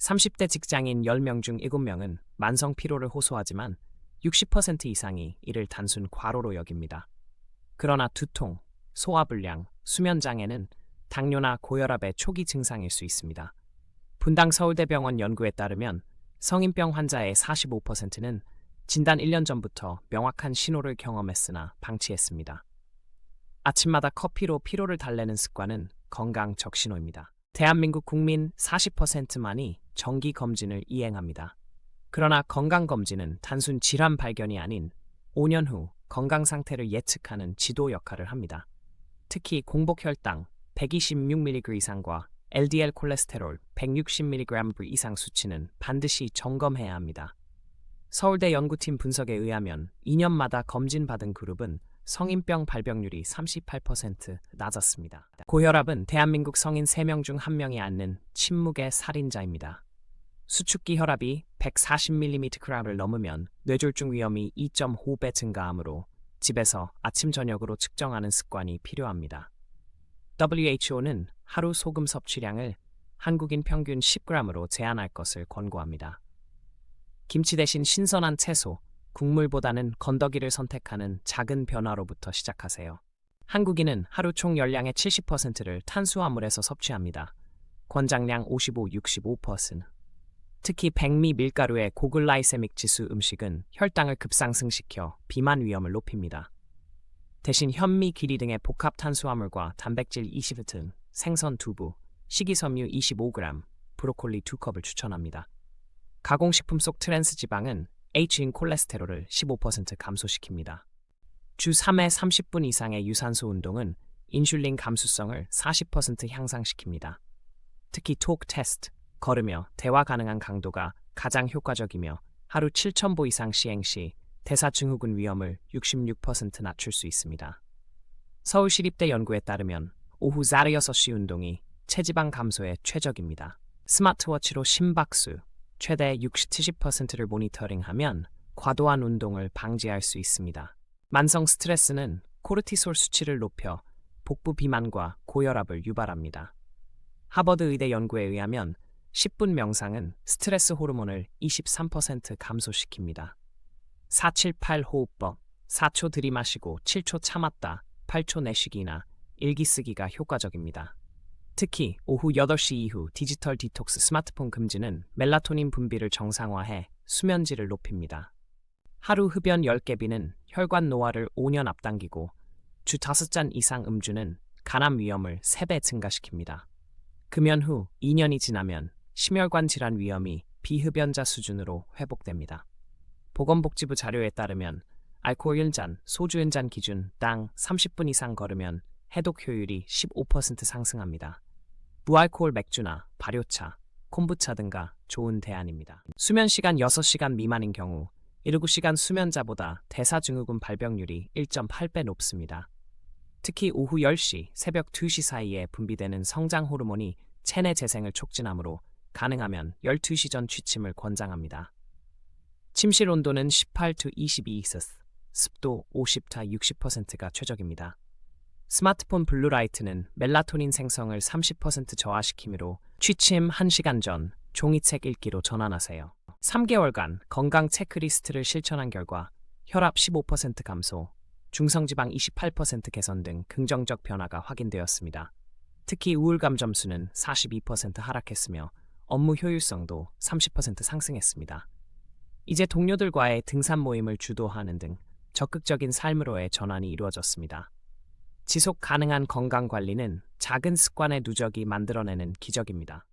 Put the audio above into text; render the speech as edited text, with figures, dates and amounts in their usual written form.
30대 직장인 10명 중 7명은 만성 피로를 호소하지만 60% 이상이 이를 단순 과로로 여깁니다. 그러나 두통, 소화불량, 수면장애는 당뇨나 고혈압의 초기 증상일 수 있습니다. 분당 서울대병원 연구에 따르면 성인병 환자의 45%는 진단 1년 전부터 명확한 신호를 경험했으나 방치했습니다. 아침마다 커피로 피로를 달래는 습관은 건강 적신호입니다. 대한민국 국민 40%만이 정기 검진을 이행합니다. 그러나 건강검진은 단순 질환 발견이 아닌 5년 후 건강 상태를 예측하는 지도 역할을 합니다. 특히 공복 혈당 126mg 이상과 LDL 콜레스테롤 160mg 이상 수치는 반드시 점검해야 합니다. 서울대 연구팀 분석에 의하면 2년마다 검진받은 그룹은 성인병 발병률이 38% 낮았습니다. 고혈압은 대한민국 성인 3명 중 1명이 앓는 침묵의 살인자입니다. 수축기 혈압이 140mg/g을 넘으면 뇌졸중 위험이 2.5배 증가하므로 집에서 아침 저녁으로 측정하는 습관이 필요합니다. WHO는 하루 소금 섭취량을 한국인 평균 10g으로 제한할 것을 권고합니다. 김치 대신 신선한 채소, 국물보다는 건더기를 선택하는 작은 변화로부터 시작하세요. 한국인은 하루 총 열량의 70%를 탄수화물에서 섭취합니다. 권장량 55-65%. 특히 백미 밀가루의 고글라이세믹 지수 음식은 혈당을 급상승시켜 비만 위험을 높입니다. 대신 현미, 기리 등의 복합 탄수화물과 단백질 20등, 생선 두부, 식이섬유 25g, 브로콜리 2컵을 추천합니다. 가공식품 속 트랜스 지방은 H인 콜레스테롤을 15% 감소시킵니다. 주 3회 30분 이상의 유산소 운동은 인슐린 감수성을 40% 향상시킵니다. 특히 톡 테스트, 걸으며 대화 가능한 강도가 가장 효과적이며 하루 7,000보 이상 시행 시 대사증후군 위험을 66% 낮출 수 있습니다. 서울시립대 연구에 따르면 오후 6시 운동이 체지방 감소에 최적입니다. 스마트워치로 심박수 최대 60-70%를 모니터링하면 과도한 운동을 방지할 수 있습니다. 만성 스트레스는 코르티솔 수치를 높여 복부 비만과 고혈압을 유발합니다. 하버드 의대 연구에 의하면 10분 명상은 스트레스 호르몬을 23% 감소시킵니다. 478 호흡법, 4초 들이마시고 7초 참았다, 8초 내쉬기나 일기 쓰기가 효과적입니다. 특히 오후 8시 이후 디지털 디톡스 스마트폰 금지는 멜라토닌 분비를 정상화해 수면질을 높입니다. 하루 흡연 10개비는 혈관 노화를 5년 앞당기고 주 5잔 이상 음주는 간암 위험을 3배 증가시킵니다. 금연 후 2년이 지나면 심혈관 질환 위험이 비흡연자 수준으로 회복됩니다. 보건복지부 자료에 따르면 알코올 1잔, 소주 1잔 기준 당 30분 이상 걸으면 해독 효율이 15% 상승합니다. 무알코올 맥주나 발효차, 콤부차 등가 좋은 대안입니다. 수면 시간 6시간 미만인 경우 7시간 수면자보다 대사증후군 발병률이 1.8배 높습니다. 특히 오후 10시, 새벽 2시 사이에 분비되는 성장 호르몬이 체내 재생을 촉진하므로 가능하면 12시 전 취침을 권장합니다. 침실 온도는 18-22°C, 습도 50-60%가 최적입니다. 스마트폰 블루라이트는 멜라토닌 생성을 30% 저하시키므로 취침 1시간 전 종이책 읽기로 전환하세요. 3개월간 건강 체크리스트를 실천한 결과 혈압 15% 감소, 중성지방 28% 개선 등 긍정적 변화가 확인되었습니다. 특히 우울감 점수는 42% 하락했으며 업무 효율성도 30% 상승했습니다. 이제 동료들과의 등산 모임을 주도하는 등 적극적인 삶으로의 전환이 이루어졌습니다. 지속 가능한 건강 관리는 작은 습관의 누적이 만들어내는 기적입니다.